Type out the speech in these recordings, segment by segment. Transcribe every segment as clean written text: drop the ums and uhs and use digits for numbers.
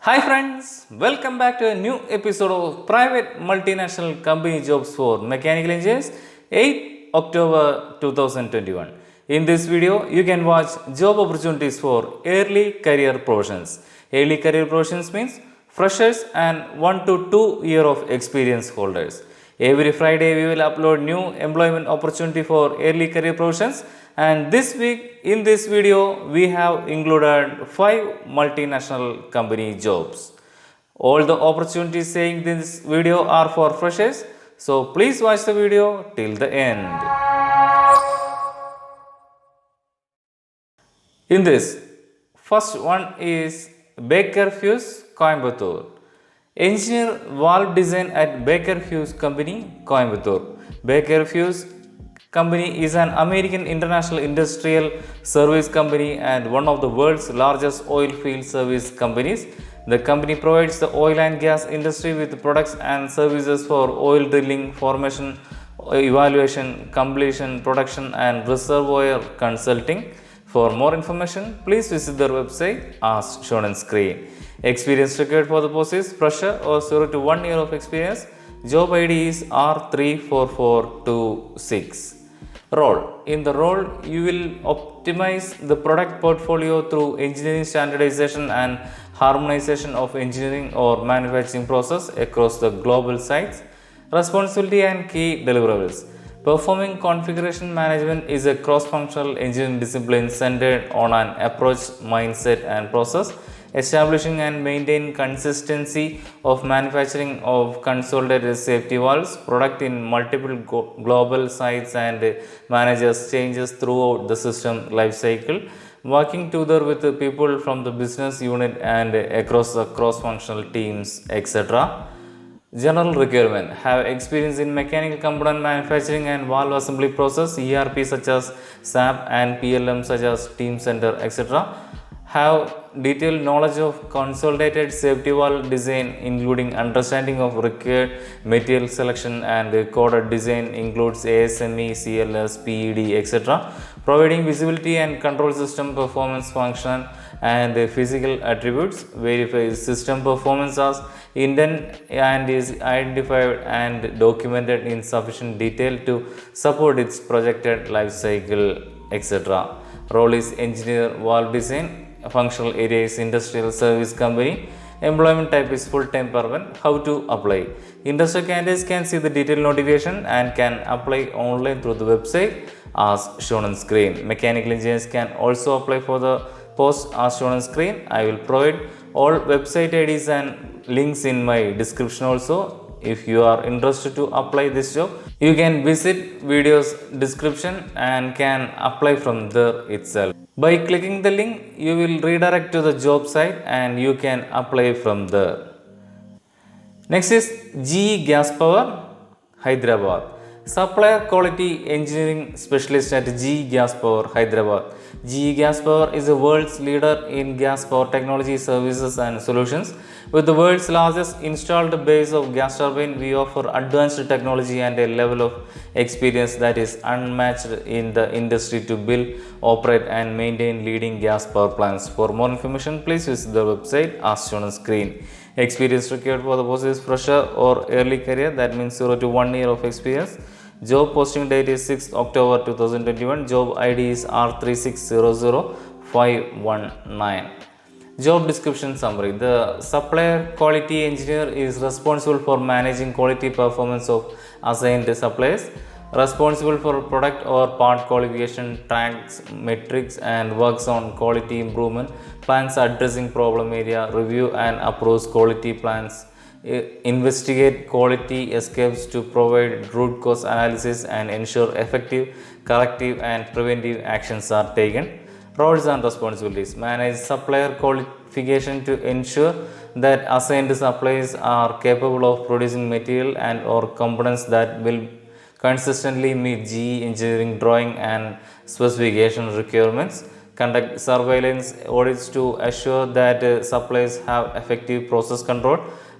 Hi friends, welcome back to a new episode of Private Multinational Company Jobs for Mechanical Engineers, 8 October 2021. In this video, you can watch job opportunities for early career professions. Early career professions means freshers and 1 to 2 year of experience holders. Every Friday we will upload new employment opportunity for early career professions, and this week in this video we have included 5 multinational company jobs. All the opportunities saying this video are for freshers, so please watch the video till the end. In this, first one is Baker Hughes, Coimbatore. Engineer valve design at Baker Hughes Company, Coimbatore. Baker Hughes Company is an American international industrial service company and one of the world's largest oil field service companies. The company provides the oil and gas industry with products and services for oil drilling, formation, evaluation, completion, production, and reservoir consulting. For more information, please visit their website as shown on screen. Experience required for the post is fresher or 0 to 1 year of experience. Job ID is R34426. Role. In the role, you will optimize the product portfolio through engineering standardization and harmonization of engineering or manufacturing process across the global sites. Responsibility and key deliverables. Performing configuration management is a cross-functional engineering discipline centered on an approach, mindset, and process. Establishing and maintain consistency of manufacturing of consolidated safety valves product in multiple global sites and manages changes throughout the system life cycle. Working together with the people from the business unit and across the cross-functional teams, etc. General requirement. Have experience in mechanical component manufacturing and valve assembly process, ERP such as SAP and PLM such as Teamcenter, etc. Have detailed knowledge of consolidated safety valve design, including understanding of required material selection, and coded design includes ASME, CLS, PED, etc. Providing visibility and control system performance function and physical attributes. Verifies system performance as intent and is identified and documented in sufficient detail to support its projected life cycle, etc. Role is engineer valve design. Functional area is industrial service company. Employment type is full-time permanent. How to apply? Interested candidates can see the detailed notification and can apply online through the website as shown on screen. Mechanical engineers can also apply for the post as shown on screen. I will provide all website IDs and links in my description also. If you are interested to apply this job, you can visit video's description and can apply from there itself. By clicking the link, you will redirect to the job site and you can apply from there. Next is GE Gas Power, Hyderabad. Supplier Quality Engineering Specialist at GE Gas Power, Hyderabad. GE Gas Power is the world's leader in gas power technology services and solutions. With the world's largest installed base of gas turbine, we offer advanced technology and a level of experience that is unmatched in the industry to build, operate, and maintain leading gas power plants. For more information, please visit the website as shown on screen. Experience required for the post is fresher or early career, that means 0 to 1 year of experience. Job posting date is 6th October 2021. Job ID is R3600519. Job description summary. The supplier quality engineer is responsible for managing quality performance of assigned suppliers, responsible for product or part qualification, tracks metrics and works on quality improvement plans, addressing problem area, review and approves quality plans, investigate quality escapes to provide root cause analysis and ensure effective corrective and preventive actions are taken. Roles and responsibilities. Manage supplier qualification to ensure that assigned suppliers are capable of producing material and or components that will consistently meet GE engineering drawing and specification requirements. Conduct surveillance audits to assure that suppliers have effective process control,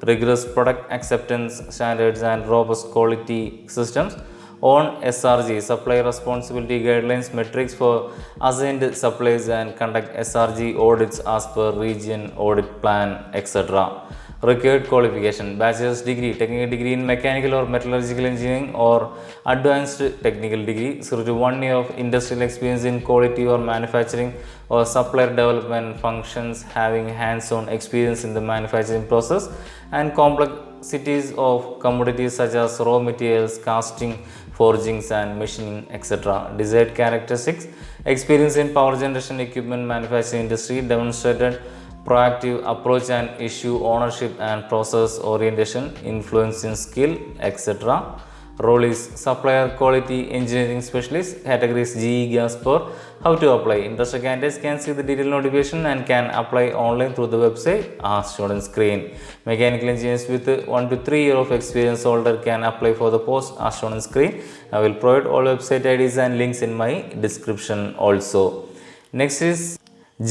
rigorous product acceptance standards, and robust quality systems. on SRG, supply responsibility guidelines, metrics for assigned supplies, and conduct SRG audits as per region audit plan, etc. Required qualification: bachelor's degree, technical degree in mechanical or metallurgical engineering, or advanced technical degree, 0 to 1 year of industrial experience in quality or manufacturing or supplier development functions, having hands-on experience in the manufacturing process and complexities of commodities such as raw materials, casting, forgings and machining, etc. Desired characteristics: experience in power generation equipment manufacturing industry, demonstrated proactive approach and issue ownership and process orientation, influence in skill, etc. Role is supplier quality engineering specialist, categories GE Gas Power. How to apply? Interested candidates can see the detailed notification and can apply online through the website as shown on screen. Mechanical engineers with 1 to 3 years of experience older can apply for the post as shown on screen. I will provide all website IDs and links in my description also. Next is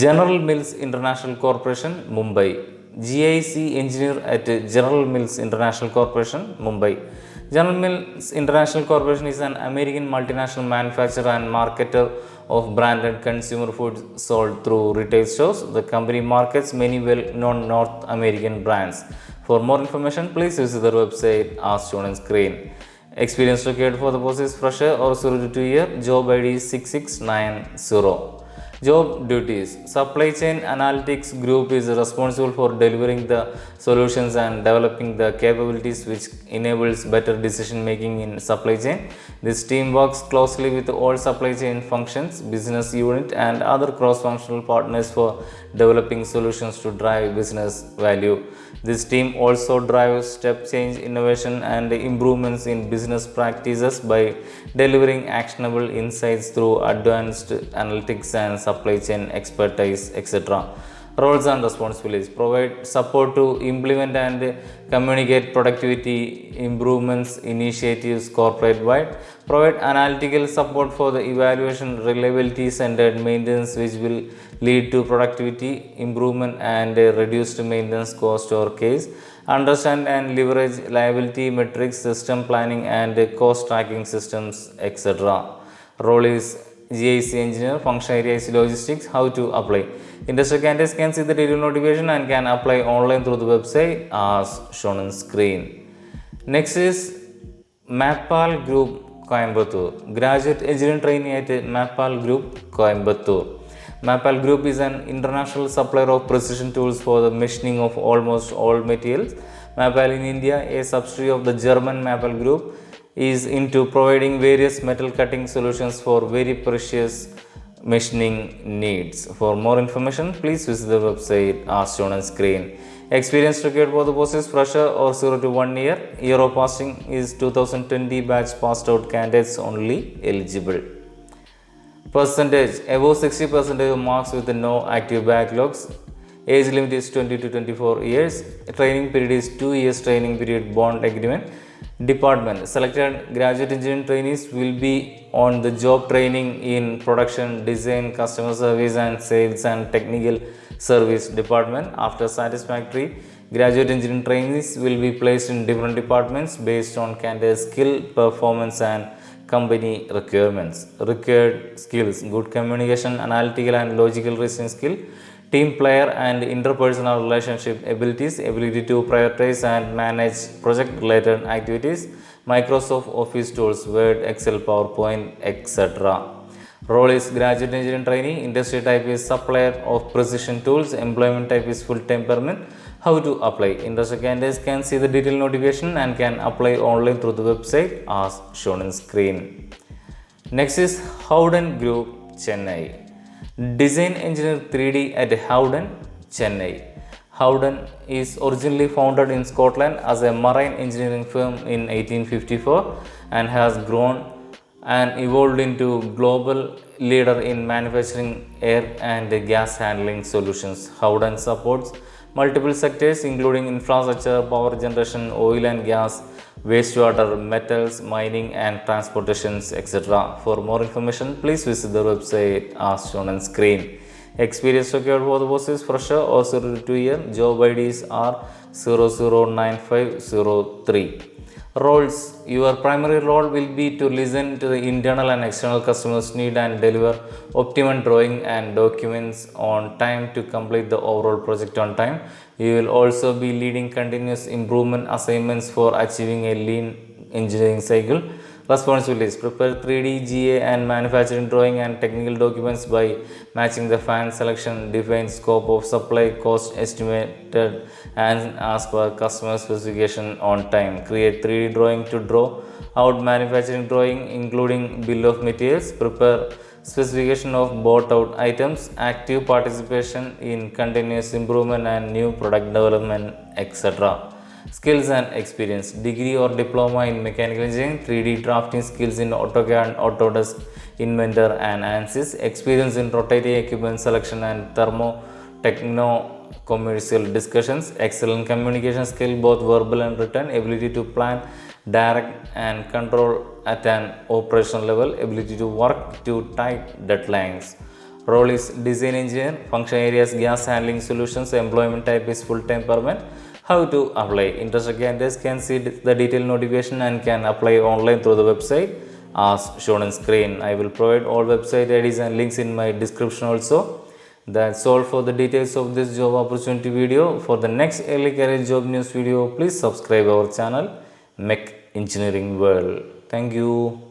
General Mills International Corporation, Mumbai. GIC engineer at General Mills International Corporation, Mumbai. General Mills International Corporation is an American multinational manufacturer and marketer of branded consumer foods sold through retail stores. The company markets many well-known North American brands. For more information, please visit their website as shown on screen. Experience required for the post is fresher or 0 to 2 year. Job ID 6690. Job duties: supply chain analytics group is responsible for delivering the solutions and developing the capabilities which enables better decision making in supply chain. This team works closely with all supply chain functions, business unit and other cross-functional partners for developing solutions to drive business value. This team also drives step change innovation and improvements in business practices by delivering actionable insights through advanced analytics and supply chain expertise, etc. Roles and responsibilities: provide support to implement and communicate productivity improvements initiatives corporate wide, provide analytical support for the evaluation, reliability centered maintenance which will lead to productivity improvement and reduced maintenance cost or case, understand and leverage liability metrics, system planning and cost tracking systems, etc. Role is GIC engineer, function area is logistics. How to apply? Interested candidates can see the detailed notification and can apply online through the website as shown on screen. Next is Mapal Group, Coimbatore. Graduate engineering training at Mapal Group, Coimbatore. Mapal Group is an international supplier of precision tools for the machining of almost all materials. Mapal in India, a subsidiary of the German Mapal Group, is into providing various metal cutting solutions for very precious machining needs. For more information, please visit the website as shown on screen. Experience required for the post is fresher or 0 to 1 year. Year of passing is 2020 batch passed out candidates only eligible. Percentage: above 60% of marks with no active backlogs. Age limit is 20 to 24 years. Training period is 2 years training period bond agreement. Department: selected graduate engineering trainees will be on the job training in production, design, customer service and sales and technical service department. After satisfactory, graduate engineering trainees will be placed in different departments based on candidate skill, performance and company requirements. Required skills: good communication, analytical and logical reasoning skill, team player and interpersonal relationship abilities, ability to prioritize and manage project related activities, Microsoft Office tools, Word, Excel, PowerPoint, etc. Role is graduate engineering trainee. Industry type is supplier of precision tools. Employment type is full-time permanent. How to apply? Interested candidates can see the detailed notification and can apply online through the website as shown on screen. Next is Howden Group, Chennai. Design engineer 3D at Howden, Chennai. Howden is originally founded in Scotland as a marine engineering firm in 1854 and has grown and evolved into global leader in manufacturing air and gas handling solutions. Howden supports multiple sectors including infrastructure, power generation, oil and gas, wastewater, metals, mining and transportations, etc. For more information, please visit the website as shown on screen. Experience required for the post is fresher or 0 to 2 year. Job IDs are 009503. Roles: your primary role will be to listen to the internal and external customers' need and deliver optimum drawing and documents on time to complete the overall project on time. You will also be leading continuous improvement assignments for achieving a lean engineering cycle. Responsibilities: prepare 3D, GA and manufacturing drawing and technical documents by matching the fan selection, define scope of supply, cost estimated and as per customer specification on time. Create 3D drawing to draw out manufacturing drawing including bill of materials. Prepare specification of bought out items. Active participation in continuous improvement and new product development, etc. Skills and experience: degree or diploma in mechanical engineering, 3D drafting skills in AutoCAD, Autodesk, Inventor and ANSYS, experience in rotating equipment selection and thermo techno commercial discussions, excellent communication skill both verbal and written, ability to plan, direct and control at an operational level, ability to work to tight deadlines. Role is design engineer. Function areas: gas handling solutions. Employment type is full-time permanent. How to apply: interested candidates can see the detailed notification and can apply online through the website as shown on screen. I will provide all website IDs and links in my description also. That's all for the details of this job opportunity video. For the next early career job news video, please subscribe our channel Mech Engineering World. Thank you.